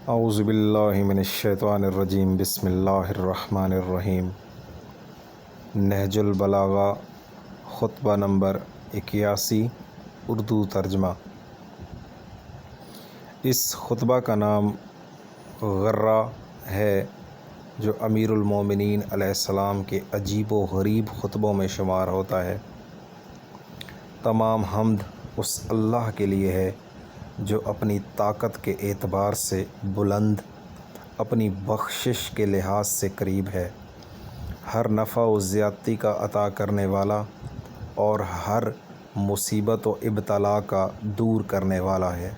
اعوذ باللہ من الشیطان الرجیم بسم اللہ الرحمن الرحیم۔ نہج البلاغہ خطبہ نمبر 81 اردو ترجمہ۔ اس خطبہ کا نام غرہ ہے جو امیر المومنین علیہ السلام کے عجیب و غریب خطبوں میں شمار ہوتا ہے۔ تمام حمد اس اللہ کے لیے ہے جو اپنی طاقت کے اعتبار سے بلند، اپنی بخشش کے لحاظ سے قریب ہے، ہر نفع و زیادتی کا عطا کرنے والا اور ہر مصیبت و ابتلا کا دور کرنے والا ہے۔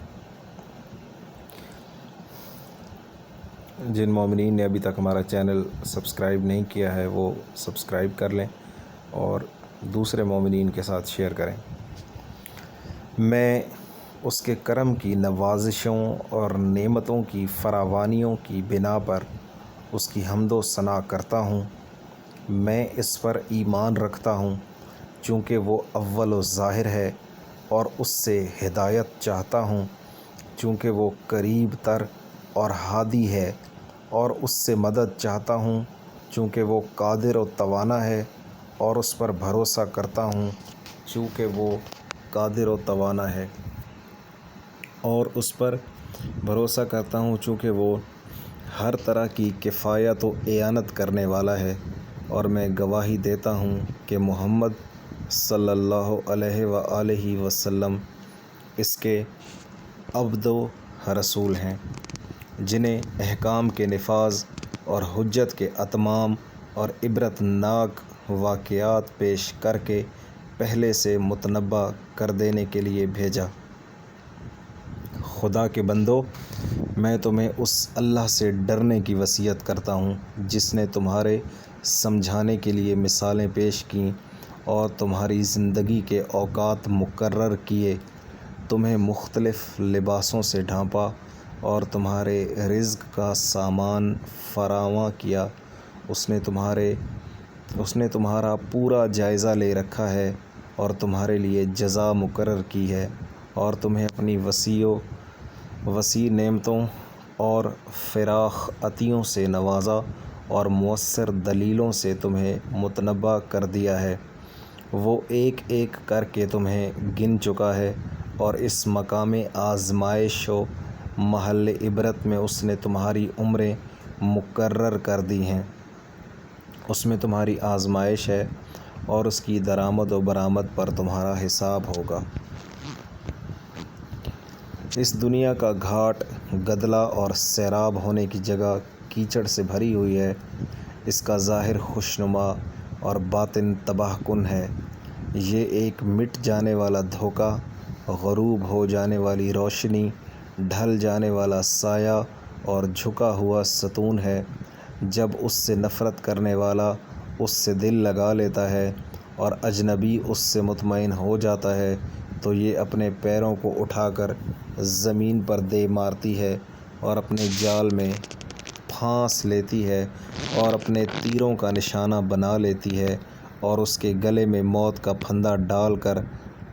جن مومنین نے ابھی تک ہمارا چینل سبسکرائب نہیں کیا ہے وہ سبسکرائب کر لیں اور دوسرے مومنین کے ساتھ شیئر کریں۔ میں اس کے کرم کی نوازشوں اور نعمتوں کی فراوانیوں کی بنا پر اس کی حمد و ثنا کرتا ہوں۔ میں اس پر ایمان رکھتا ہوں چونکہ وہ اول و ظاہر ہے، اور اس سے ہدایت چاہتا ہوں چونکہ وہ قریب تر اور ہادی ہے، اور اس سے مدد چاہتا ہوں چونکہ وہ قادر و توانا ہے، اور اس پر بھروسہ کرتا ہوں چونکہ وہ قادر و توانا ہے، اور اس پر بھروسہ کرتا ہوں چونکہ وہ ہر طرح کی کفایت و اعانت کرنے والا ہے۔ اور میں گواہی دیتا ہوں کہ محمد صلی اللہ علیہ وآلہ وسلم اس کے عبد و رسول ہیں، جنہیں احکام کے نفاذ اور حجت کے اتمام اور عبرت ناک واقعات پیش کر کے پہلے سے متنبع کر دینے کے لیے بھیجا۔ خدا کے بندو، میں تمہیں اس اللہ سے ڈرنے کی وصیت کرتا ہوں جس نے تمہارے سمجھانے کے لیے مثالیں پیش کیں اور تمہاری زندگی کے اوقات مقرر کیے، تمہیں مختلف لباسوں سے ڈھانپا اور تمہارے رزق کا سامان فراواں کیا۔ اس نے تمہارا پورا جائزہ لے رکھا ہے اور تمہارے لیے جزا مقرر کی ہے، اور تمہیں اپنی وسیع نعمتوں اور فراخ عطیوں سے نوازا اور مؤثر دلیلوں سے تمہیں متنبع کر دیا ہے۔ وہ ایک ایک کر کے تمہیں گن چکا ہے، اور اس مقام آزمائش و محل عبرت میں اس نے تمہاری عمریں مقرر کر دی ہیں۔ اس میں تمہاری آزمائش ہے اور اس کی درآمد و برآمد پر تمہارا حساب ہوگا۔ اس دنیا کا گھاٹ گدلا اور سیراب ہونے کی جگہ کیچڑ سے بھری ہوئی ہے۔ اس کا ظاہر خوشنما اور باطن تباہ کن ہے۔ یہ ایک مٹ جانے والا دھوکہ، غروب ہو جانے والی روشنی، ڈھل جانے والا سایہ اور جھکا ہوا ستون ہے۔ جب اس سے نفرت کرنے والا اس سے دل لگا لیتا ہے اور اجنبی اس سے مطمئن ہو جاتا ہے تو یہ اپنے پیروں کو اٹھا کر زمین پر دے مارتی ہے اور اپنے جال میں پھانس لیتی ہے اور اپنے تیروں کا نشانہ بنا لیتی ہے، اور اس کے گلے میں موت کا پھندا ڈال کر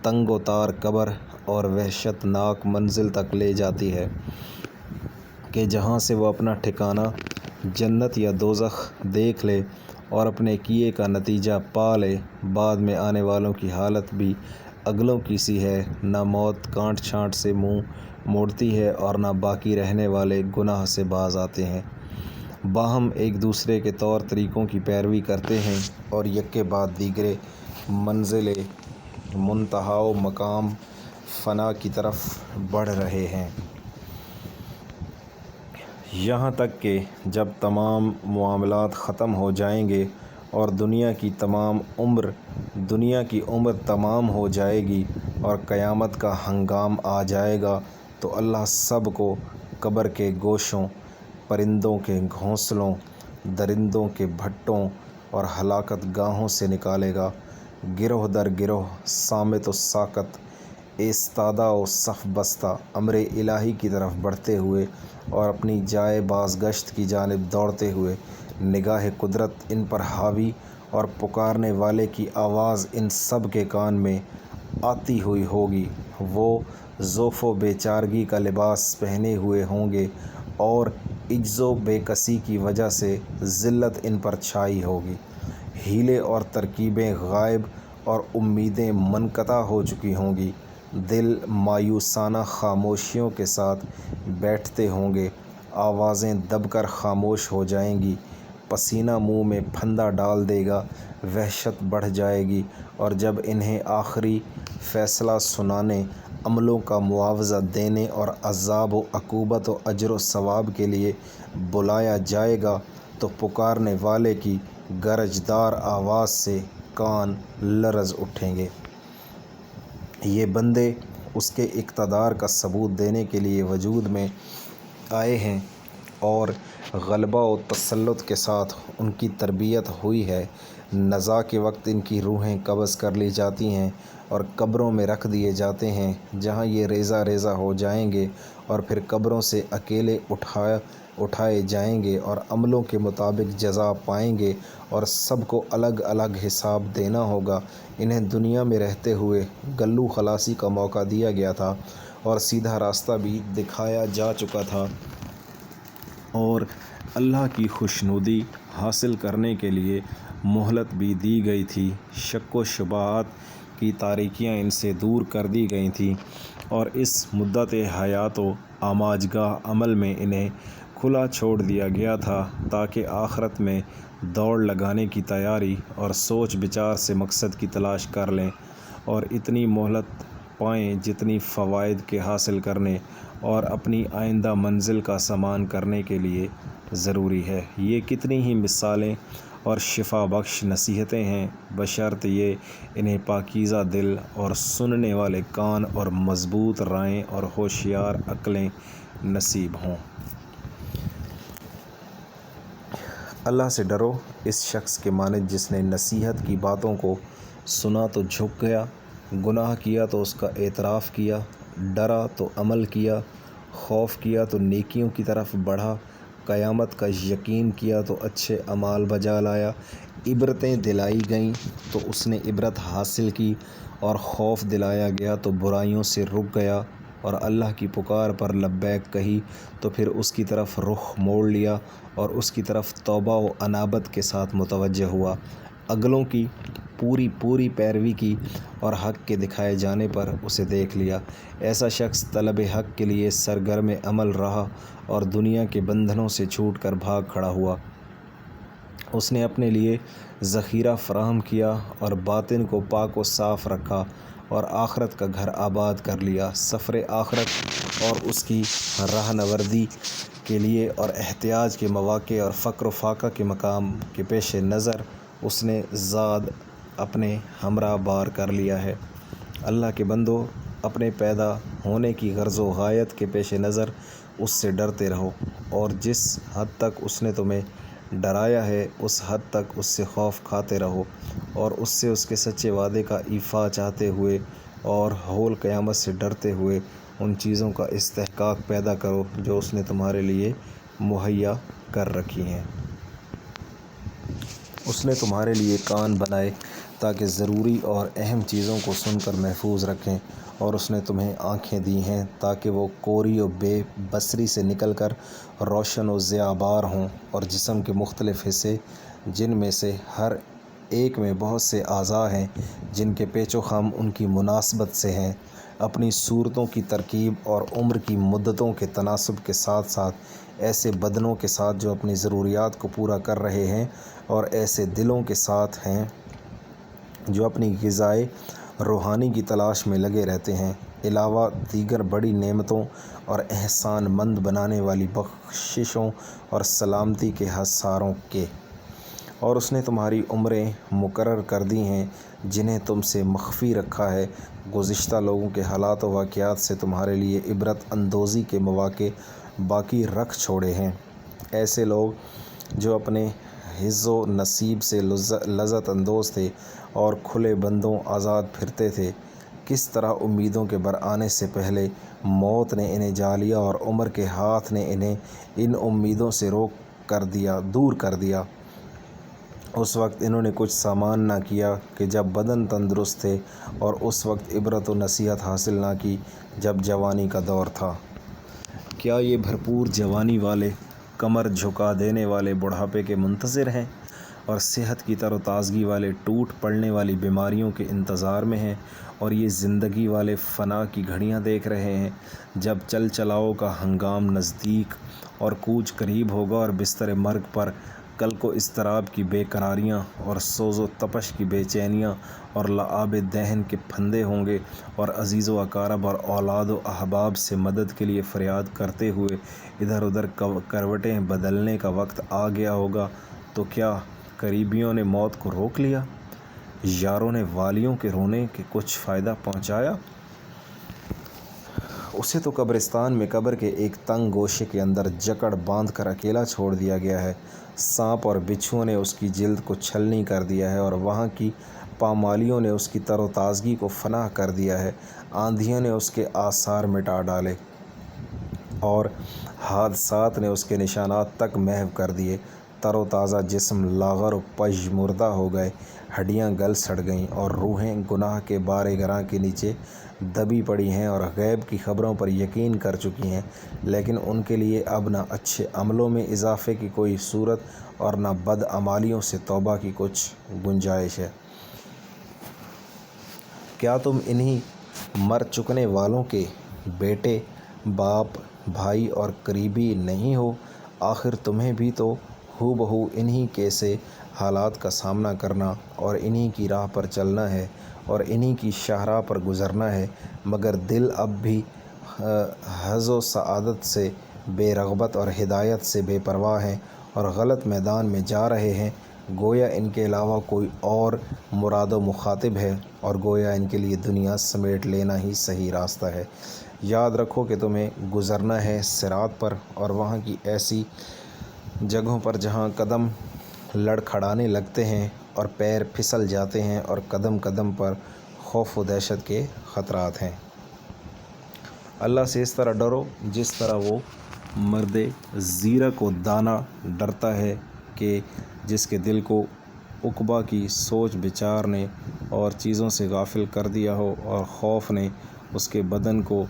تنگ و تار قبر اور وحشت ناک منزل تک لے جاتی ہے کہ جہاں سے وہ اپنا ٹھکانہ جنت یا دوزخ دیکھ لے اور اپنے کیے کا نتیجہ پا لے۔ بعد میں آنے والوں کی حالت بھی اگلوں کی سی ہے، نہ موت کانٹ چھانٹ سے منہ موڑتی ہے اور نہ باقی رہنے والے گناہ سے باز آتے ہیں۔ باہم ایک دوسرے کے طور طریقوں کی پیروی کرتے ہیں اور یکے بعد دیگرے منزل منتہا و مقام فنا کی طرف بڑھ رہے ہیں، یہاں تک کہ جب تمام معاملات ختم ہو جائیں گے اور دنیا کی عمر تمام ہو جائے گی اور قیامت کا ہنگام آ جائے گا تو اللہ سب کو قبر کے گوشوں، پرندوں کے گھونسلوں، درندوں کے بھٹوں اور ہلاکت گاہوں سے نکالے گا، گروہ در گروہ، صامت و ساکت، ایستادہ و صف بستہ، امر الہی کی طرف بڑھتے ہوئے اور اپنی جائے بازگشت کی جانب دوڑتے ہوئے۔ نگاہ قدرت ان پر حاوی اور پکارنے والے کی آواز ان سب کے کان میں آتی ہوئی ہوگی۔ وہ ضعف و بیچارگی کا لباس پہنے ہوئے ہوں گے اور عجز و بے کسی کی وجہ سے ذلت ان پر چھائی ہوگی۔ ہیلے اور ترکیبیں غائب اور امیدیں منقطع ہو چکی ہوں گی۔ دل مایوسانہ خاموشیوں کے ساتھ بیٹھتے ہوں گے، آوازیں دب کر خاموش ہو جائیں گی، پسینہ منہ میں پھندا ڈال دے گا، وحشت بڑھ جائے گی، اور جب انہیں آخری فیصلہ سنانے، عملوں کا معاوضہ دینے اور عذاب و عقوبت و اجر و ثواب کے لیے بلایا جائے گا تو پکارنے والے کی گرجدار آواز سے کان لرز اٹھیں گے۔ یہ بندے اس کے اقتدار کا ثبوت دینے کے لیے وجود میں آئے ہیں اور غلبہ و تسلط کے ساتھ ان کی تربیت ہوئی ہے۔ نزاع کے وقت ان کی روحیں قبض کر لی جاتی ہیں اور قبروں میں رکھ دیے جاتے ہیں، جہاں یہ ریزہ ریزہ ہو جائیں گے اور پھر قبروں سے اکیلے اٹھائے جائیں گے اور عملوں کے مطابق جزا پائیں گے اور سب کو الگ الگ حساب دینا ہوگا۔ انہیں دنیا میں رہتے ہوئے گلو خلاصی کا موقع دیا گیا تھا اور سیدھا راستہ بھی دکھایا جا چکا تھا، اور اللہ کی خوشنودی حاصل کرنے کے لیے مہلت بھی دی گئی تھی۔ شک و شبہات کی تاریکیاں ان سے دور کر دی گئی تھیں اور اس مدت حیات و آماجگاہ عمل میں انہیں کھلا چھوڑ دیا گیا تھا تاکہ آخرت میں دوڑ لگانے کی تیاری اور سوچ بچار سے مقصد کی تلاش کر لیں اور اتنی مہلت پائیں جتنی فوائد کے حاصل کرنے اور اپنی آئندہ منزل کا سامان کرنے کے لیے ضروری ہے۔ یہ کتنی ہی مثالیں اور شفا بخش نصیحتیں ہیں، بشرط یہ انہیں پاکیزہ دل اور سننے والے کان اور مضبوط رائیں اور ہوشیار عقلیں نصیب ہوں۔ اللہ سے ڈرو، اس شخص کے مانند جس نے نصیحت کی باتوں کو سنا تو جھک گیا، گناہ کیا تو اس کا اعتراف کیا، ڈرا تو عمل کیا، خوف کیا تو نیکیوں کی طرف بڑھا، قیامت کا یقین کیا تو اچھے اعمال بجا لایا، عبرتیں دلائی گئیں تو اس نے عبرت حاصل کی، اور خوف دلایا گیا تو برائیوں سے رک گیا، اور اللہ کی پکار پر لبیک کہی تو پھر اس کی طرف رخ موڑ لیا اور اس کی طرف توبہ و انابت کے ساتھ متوجہ ہوا، اگلوں کی پوری پیروی کی اور حق کے دکھائے جانے پر اسے دیکھ لیا۔ ایسا شخص طلب حق کے لیے سرگرم عمل رہا اور دنیا کے بندھنوں سے چھوٹ کر بھاگ کھڑا ہوا۔ اس نے اپنے لیے ذخیرہ فراہم کیا اور باطن کو پاک و صاف رکھا اور آخرت کا گھر آباد کر لیا۔ سفر آخرت اور اس کی راہنوردی کے لیے اور احتیاج کے مواقع اور فقر و فاقہ کے مقام کے پیش نظر اس نے زاد اپنے ہمراہ بار کر لیا ہے۔ اللہ کے بندو، اپنے پیدا ہونے کی غرض و غایت کے پیش نظر اس سے ڈرتے رہو، اور جس حد تک اس نے تمہیں ڈرایا ہے اس حد تک اس سے خوف کھاتے رہو، اور اس سے اس کے سچے وعدے کا ایفا چاہتے ہوئے اور ہول قیامت سے ڈرتے ہوئے ان چیزوں کا استحقاق پیدا کرو جو اس نے تمہارے لیے مہیا کر رکھی ہیں۔ اس نے تمہارے لیے کان بنائے تاکہ ضروری اور اہم چیزوں کو سن کر محفوظ رکھیں، اور اس نے تمہیں آنکھیں دی ہیں تاکہ وہ کوری و بے بصری سے نکل کر روشن و ضیاء بار ہوں، اور جسم کے مختلف حصے جن میں سے ہر ایک میں بہت سے اعضاء ہیں جن کے پیچ و خم ان کی مناسبت سے ہیں، اپنی صورتوں کی ترکیب اور عمر کی مدتوں کے تناسب کے ساتھ ساتھ ایسے بدنوں کے ساتھ جو اپنی ضروریات کو پورا کر رہے ہیں، اور ایسے دلوں کے ساتھ ہیں جو اپنی غذائے روحانی کی تلاش میں لگے رہتے ہیں، علاوہ دیگر بڑی نعمتوں اور احسان مند بنانے والی بخششوں اور سلامتی کے حصاروں کے۔ اور اس نے تمہاری عمریں مقرر کر دی ہیں جنہیں تم سے مخفی رکھا ہے، گزشتہ لوگوں کے حالات و واقعات سے تمہارے لیے عبرت اندوزی کے مواقع باقی رکھ چھوڑے ہیں۔ ایسے لوگ جو اپنے حظ و نصیب سے لذت اندوز تھے اور کھلے بندوں آزاد پھرتے تھے، کس طرح امیدوں کے برآنے سے پہلے موت نے انہیں جا لیا اور عمر کے ہاتھ نے انہیں ان امیدوں سے دور کر دیا۔ اس وقت انہوں نے کچھ سامان نہ کیا کہ جب بدن تندرست تھے، اور اس وقت عبرت و نصیحت حاصل نہ کی جب جوانی کا دور تھا۔ کیا یہ بھرپور جوانی والے، کمر جھکا دینے والے بڑھاپے کے منتظر ہیں اور صحت کی تر و تازگی والے ٹوٹ پڑنے والی بیماریوں کے انتظار میں ہیں اور یہ زندگی والے فنا کی گھڑیاں دیکھ رہے ہیں جب چل چلاؤ کا ہنگام نزدیک اور کوچ قریب ہوگا اور بستر مرگ پر کل کو اضطراب کی بے قراریاں اور سوز و تپش کی بے چینیاں اور لعاب دہن کے پھندے ہوں گے اور عزیز و اقارب اور اولاد و احباب سے مدد کے لیے فریاد کرتے ہوئے ادھر ادھر کروٹیں بدلنے کا وقت آ گیا ہوگا، تو کیا قریبیوں نے موت کو روک لیا؟ یاروں نے والیوں کے رونے کے کچھ فائدہ پہنچایا؟ اسے تو قبرستان میں قبر کے ایک تنگ گوشے کے اندر جکڑ باندھ کر اکیلا چھوڑ دیا گیا ہے۔ سانپ اور بچھوؤں نے اس کی جلد کو چھلنی کر دیا ہے اور وہاں کی پامالیوں نے اس کی تر و تازگی کو فنا کر دیا ہے۔ آندھیوں نے اس کے آثار مٹا ڈالے اور حادثات نے اس کے نشانات تک محو کر دیے۔ تر و تازہ جسم لاغر و پژمردہ ہو گئے، ہڈیاں گل سڑ گئیں اور روحیں گناہ کے بارے گراں کے نیچے دبی پڑی ہیں اور غیب کی خبروں پر یقین کر چکی ہیں، لیکن ان کے لیے اب نہ اچھے عملوں میں اضافے کی کوئی صورت اور نہ بد عمالیوں سے توبہ کی کچھ گنجائش ہے۔ کیا تم انہی مر چکنے والوں کے بیٹے، باپ، بھائی اور قریبی نہیں ہو؟ آخر تمہیں بھی تو ہو بہو انہی کے سے حالات کا سامنا کرنا اور انہی کی راہ پر چلنا ہے اور انہی کی شاہراہ پر گزرنا ہے، مگر دل اب بھی حظ و سعادت سے بے رغبت اور ہدایت سے بے پرواہ ہیں اور غلط میدان میں جا رہے ہیں، گویا ان کے علاوہ کوئی اور مراد و مخاطب ہے اور گویا ان کے لیے دنیا سمیٹ لینا ہی صحیح راستہ ہے۔ یاد رکھو کہ تمہیں گزرنا ہے صراط پر اور وہاں کی ایسی جگہوں پر جہاں قدم لڑکھڑانے لگتے ہیں اور پیر پھسل جاتے ہیں اور قدم قدم پر خوف و دہشت کے خطرات ہیں۔ اللہ سے اس طرح ڈرو جس طرح وہ مرد زیرک و دانا ڈرتا ہے کہ جس کے دل کو عقبہ کی سوچ بچار نے اور چیزوں سے غافل کر دیا ہو اور خوف نے اس کے بدن کو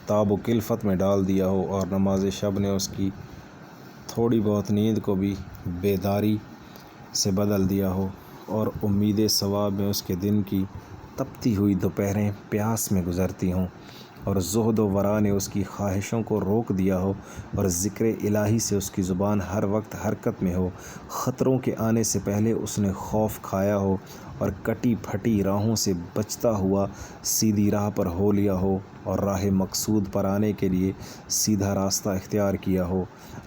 تاب و کلفت میں ڈال دیا ہو اور نماز شب نے اس کی تھوڑی بہت نیند کو بھی بیداری سے بدل دیا ہو اور امید ثواب میں اس کے دن کی تپتی ہوئی دوپہریں پیاس میں گزرتی ہوں اور زہد و ورا نے اس کی خواہشوں کو روک دیا ہو اور ذکر الہی سے اس کی زبان ہر وقت حرکت میں ہو، خطروں کے آنے سے پہلے اس نے خوف کھایا ہو اور کٹی پھٹی راہوں سے بچتا ہوا سیدھی راہ پر ہو لیا ہو اور راہ مقصود پر آنے کے لیے سیدھا راستہ اختیار کیا ہو،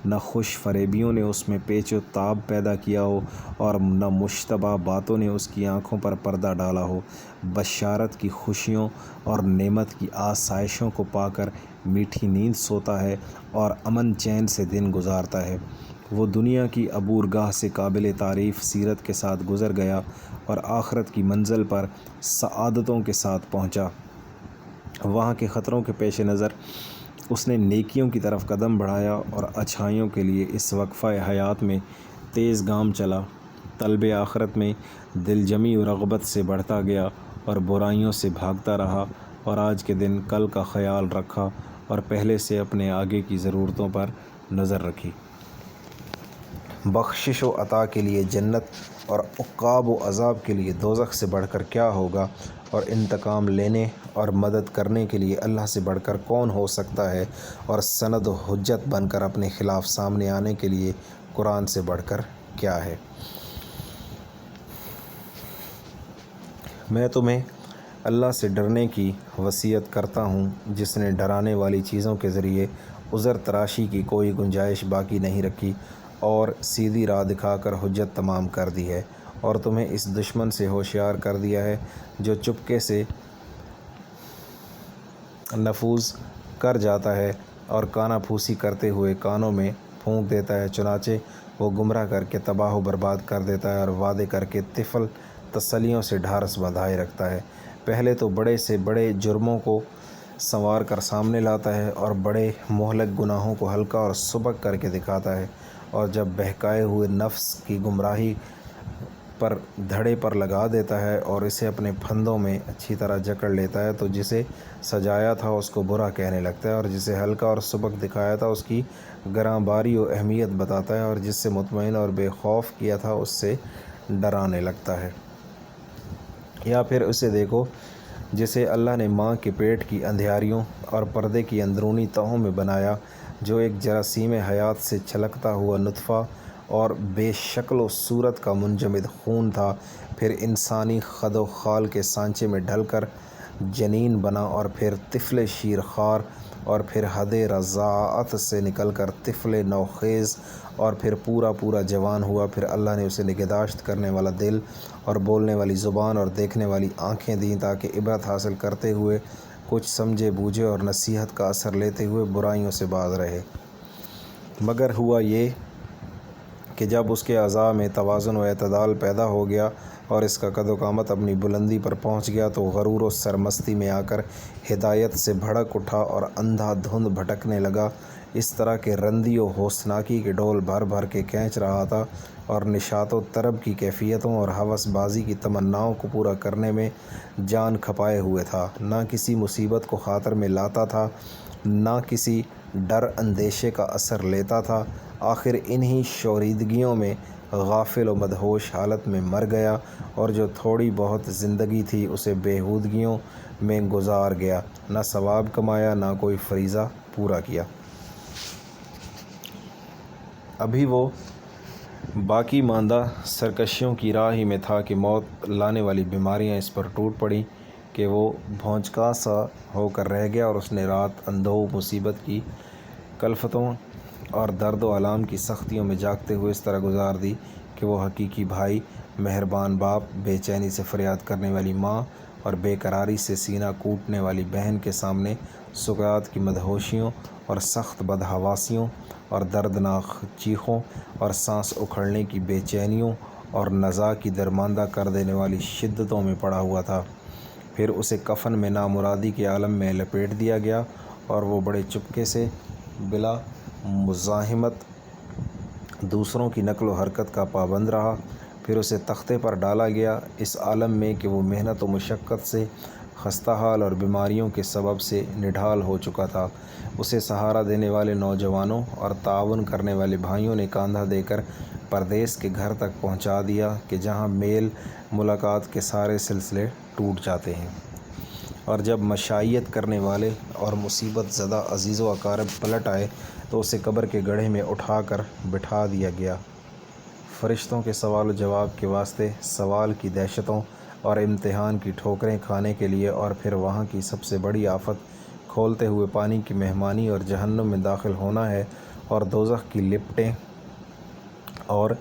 نہ خوش فریبیوں نے اس میں پیچ و تاب پیدا کیا ہو اور نہ مشتبہ باتوں نے اس کی آنکھوں پر پردہ ڈالا ہو، بشارت کی خوشیوں اور نعمت کی آسائشوں کو پا کر میٹھی نیند سوتا ہے اور امن چین سے دن گزارتا ہے۔ وہ دنیا کی عبورگاہ سے قابل تعریف سیرت کے ساتھ گزر گیا اور آخرت کی منزل پر سعادتوں کے ساتھ پہنچا۔ وہاں کے خطروں کے پیش نظر اس نے نیکیوں کی طرف قدم بڑھایا اور اچھائیوں کے لیے اس وقفہ حیات میں تیز گام چلا، طلب آخرت میں دل جمی و رغبت سے بڑھتا گیا اور برائیوں سے بھاگتا رہا اور آج کے دن کل کا خیال رکھا اور پہلے سے اپنے آگے کی ضرورتوں پر نظر رکھی۔ بخشش و عطا کے لیے جنت اور عقاب و عذاب کے لیے دوزخ سے بڑھ کر کیا ہوگا اور انتقام لینے اور مدد کرنے کے لیے اللہ سے بڑھ کر کون ہو سکتا ہے اور سند و حجت بن کر اپنے خلاف سامنے آنے کے لیے قرآن سے بڑھ کر کیا ہے۔ میں تمہیں اللہ سے ڈرنے کی وصیت کرتا ہوں جس نے ڈرانے والی چیزوں کے ذریعے عذر تراشی کی کوئی گنجائش باقی نہیں رکھی اور سیدھی راہ دکھا کر حجت تمام کر دی ہے، اور تمہیں اس دشمن سے ہوشیار کر دیا ہے جو چپکے سے نفوذ کر جاتا ہے اور کانا پھوسی کرتے ہوئے کانوں میں پھونک دیتا ہے، چنانچہ وہ گمراہ کر کے تباہ و برباد کر دیتا ہے اور وعدے کر کے طفل تسلیوں سے ڈھارس بندھائے رکھتا ہے۔ پہلے تو بڑے سے بڑے جرموں کو سنوار کر سامنے لاتا ہے اور بڑے مہلک گناہوں کو ہلکا اور سبک کر کے دکھاتا ہے، اور جب بہکائے ہوئے نفس کی گمراہی پر دھڑے پر لگا دیتا ہے اور اسے اپنے پھندوں میں اچھی طرح جکڑ لیتا ہے، تو جسے سجایا تھا اس کو برا کہنے لگتا ہے، اور جسے ہلکا اور سبک دکھایا تھا اس کی گراں باری و اہمیت بتاتا ہے، اور جس سے مطمئن اور بے خوف کیا تھا اس سے ڈرانے لگتا ہے۔ یا پھر اسے دیکھو جسے اللہ نے ماں کے پیٹ کی اندھیاریوں اور پردے کی اندرونی تہوں میں بنایا، جو ایک جراثیم حیات سے چھلکتا ہوا نطفہ اور بے شکل و صورت کا منجمد خون تھا، پھر انسانی خد و خال کے سانچے میں ڈھل کر جنین بنا، اور پھر طفل شیرخوار، اور پھر حد رضاعت سے نکل کر طفل نوخیز، اور پھر پورا جوان ہوا۔ پھر اللہ نے اسے نگہداشت کرنے والا دل اور بولنے والی زبان اور دیکھنے والی آنکھیں دیں، تاکہ عبرت حاصل کرتے ہوئے کچھ سمجھے بوجھے اور نصیحت کا اثر لیتے ہوئے برائیوں سے باز رہے۔ مگر ہوا یہ کہ جب اس کے اعضاء میں توازن و اعتدال پیدا ہو گیا اور اس کا قد و قامت اپنی بلندی پر پہنچ گیا، تو غرور و سرمستی میں آ کر ہدایت سے بھڑک اٹھا اور اندھا دھند بھٹکنے لگا، اس طرح کہ رندی و ہوسناکی کے ڈول بھر بھر کے کھینچ رہا تھا، اور نشاط و طرب کی کیفیتوں اور ہوس بازی کی تمناؤں کو پورا کرنے میں جان کھپائے ہوئے تھا۔ نہ کسی مصیبت کو خاطر میں لاتا تھا، نہ کسی ڈر اندیشے کا اثر لیتا تھا، آخر انہی شوریدگیوں میں غافل و مدہوش حالت میں مر گیا، اور جو تھوڑی بہت زندگی تھی اسے بیہودگیوں میں گزار گیا، نہ ثواب کمایا نہ کوئی فریضہ پورا کیا۔ ابھی وہ باقی ماندہ سرکشیوں کی راہ ہی میں تھا کہ موت لانے والی بیماریاں اس پر ٹوٹ پڑیں کہ وہ بھونچکا سا ہو کر رہ گیا، اور اس نے رات اندوہ مصیبت کی کلفتوں اور درد و الام کی سختیوں میں جاگتے ہوئے اس طرح گزار دی کہ وہ حقیقی بھائی، مہربان باپ، بے چینی سے فریاد کرنے والی ماں اور بے قراری سے سینہ کوٹنے والی بہن کے سامنے سکرات کی مدہوشیوں اور سخت بدحواسیوں اور دردناک چیخوں اور سانس اکھڑنے کی بے چینیوں اور نزا کی درماندہ کر دینے والی شدتوں میں پڑا ہوا تھا۔ پھر اسے کفن میں نامرادی کے عالم میں لپیٹ دیا گیا، اور وہ بڑے چپکے سے بلا مزاحمت دوسروں کی نقل و حرکت کا پابند رہا۔ پھر اسے تختے پر ڈالا گیا، اس عالم میں کہ وہ محنت و مشقت سے خستہ حال اور بیماریوں کے سبب سے نڈھال ہو چکا تھا۔ اسے سہارا دینے والے نوجوانوں اور تعاون کرنے والے بھائیوں نے کاندھا دے کر پردیس کے گھر تک پہنچا دیا، کہ جہاں میل ملاقات کے سارے سلسلے ٹوٹ جاتے ہیں، اور جب مشائیت کرنے والے اور مصیبت زدہ عزیز و اقارب پلٹ آئے تو اسے قبر کے گڑھے میں اٹھا کر بٹھا دیا گیا، فرشتوں کے سوال و جواب کے واسطے، سوال کی دہشتوں اور امتحان کی ٹھوکریں کھانے کے لیے، اور پھر وہاں کی سب سے بڑی آفت کھولتے ہوئے پانی کی مہمانی اور جہنم میں داخل ہونا ہے، اور دوزخ کی لپٹیں اور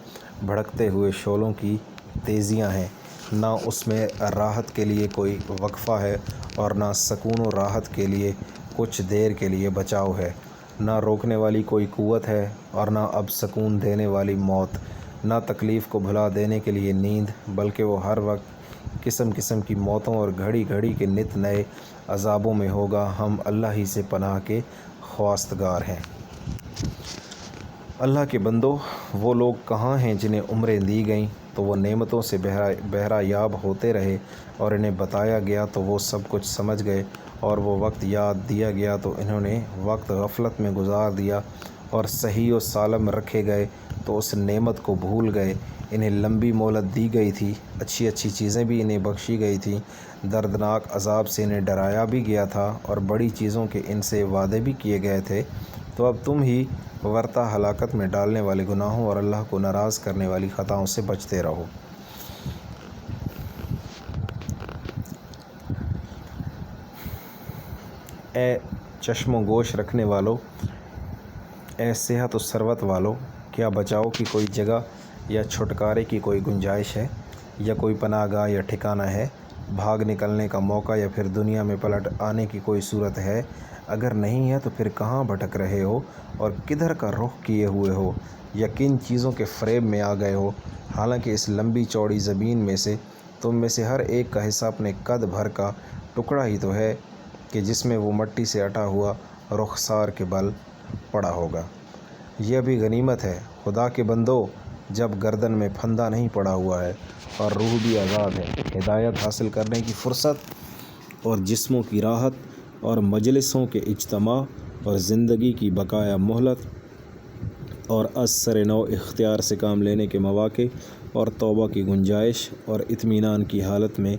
بھڑکتے ہوئے شعلوں کی تیزیاں ہیں۔ نہ اس میں راحت کے لیے کوئی وقفہ ہے، اور نہ سکون و راحت کے لیے کچھ دیر کے لیے بچاؤ ہے، نہ روکنے والی کوئی قوت ہے، اور نہ اب سکون دینے والی موت، نہ تکلیف کو بھلا دینے کے لیے نیند، بلکہ وہ ہر وقت قسم قسم کی موتوں اور گھڑی گھڑی کے نت نئے عذابوں میں ہوگا۔ ہم اللہ ہی سے پناہ کے خواستگار ہیں۔ اللہ کے بندو، وہ لوگ کہاں ہیں جنہیں عمریں دی گئیں تو وہ نعمتوں سے بہرہ یاب ہوتے رہے، اور انہیں بتایا گیا تو وہ سب کچھ سمجھ گئے، اور وہ وقت یاد دیا گیا تو انہوں نے وقت غفلت میں گزار دیا، اور صحیح و سالم رکھے گئے تو اس نعمت کو بھول گئے۔ انہیں لمبی مہلت دی گئی تھی، اچھی اچھی چیزیں بھی انہیں بخشی گئی تھیں، دردناک عذاب سے انہیں ڈرایا بھی گیا تھا، اور بڑی چیزوں کے ان سے وعدے بھی کیے گئے تھے، تو اب تم ہی ورطہ ہلاکت میں ڈالنے والے گناہوں اور اللہ کو ناراض کرنے والی خطاؤں سے بچتے رہو۔ اے چشم و گوش رکھنے والو، اے صحت و ثروت والو، کیا بچاؤ کی کوئی جگہ یا چھٹکارے کی کوئی گنجائش ہے، یا کوئی پناہ گاہ یا ٹھکانہ ہے، بھاگ نکلنے کا موقع یا پھر دنیا میں پلٹ آنے کی کوئی صورت ہے؟ اگر نہیں ہے تو پھر کہاں بھٹک رہے ہو اور کدھر کا رخ کیے ہوئے ہو، یا کن چیزوں کے فریب میں آ گئے ہو؟ حالانکہ اس لمبی چوڑی زمین میں سے تم میں سے ہر ایک کا حصہ اپنے قد بھر کا ٹکڑا ہی تو ہے، کہ جس میں وہ مٹی سے اٹا ہوا رخسار کے بل پڑا ہوگا۔ یہ بھی غنیمت ہے۔ خدا کے بندو، جب گردن میں پھندا نہیں پڑا ہوا ہے اور روح بھی آزاد ہے، ہدایت حاصل کرنے کی فرصت اور جسموں کی راحت اور مجلسوں کے اجتماع اور زندگی کی بقایا مہلت اور از سر نو اختیار سے کام لینے کے مواقع اور توبہ کی گنجائش اور اطمینان کی حالت میں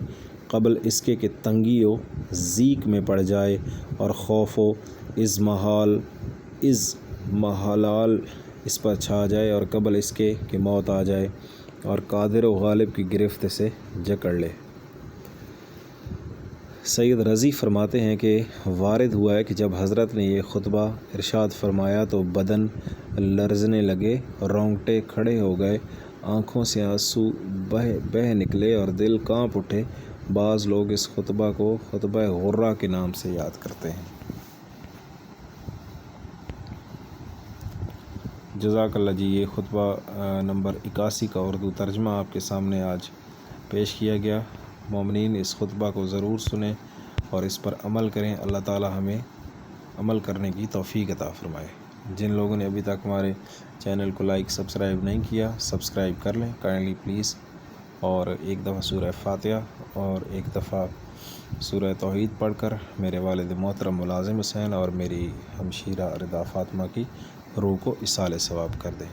قبل اس کے کہ تنگی و ضیق میں پڑ جائے اور خوف و محالال اس پر چھا جائے اور قبل اس کے کہ موت آ جائے اور قادر و غالب کی گرفت سے جکڑ لے۔ سید رضی فرماتے ہیں کہ وارد ہوا ہے کہ جب حضرت نے یہ خطبہ ارشاد فرمایا تو بدن لرزنے لگے، رونگٹے کھڑے ہو گئے، آنکھوں سے آنسو بہہ نکلے اور دل کانپ اٹھے۔ بعض لوگ اس خطبہ کو خطبہ غرہ کے نام سے یاد کرتے ہیں۔ جزاک اللہ جی۔ یہ خطبہ نمبر 81 کا اردو ترجمہ آپ کے سامنے آج پیش کیا گیا۔ مومنین اس خطبہ کو ضرور سنیں اور اس پر عمل کریں۔ اللہ تعالی ہمیں عمل کرنے کی توفیق عطا فرمائے۔ جن لوگوں نے ابھی تک ہمارے چینل کو لائک سبسکرائب نہیں کیا، سبسکرائب کر لیں کائنڈلی پلیز، اور ایک دفعہ سورہ فاتحہ اور ایک دفعہ سورہ توحید پڑھ کر میرے والد محترم ملازم حسین اور میری ہمشیرہ رضا فاطمہ کی روح کو ایصال ثواب کر دیں۔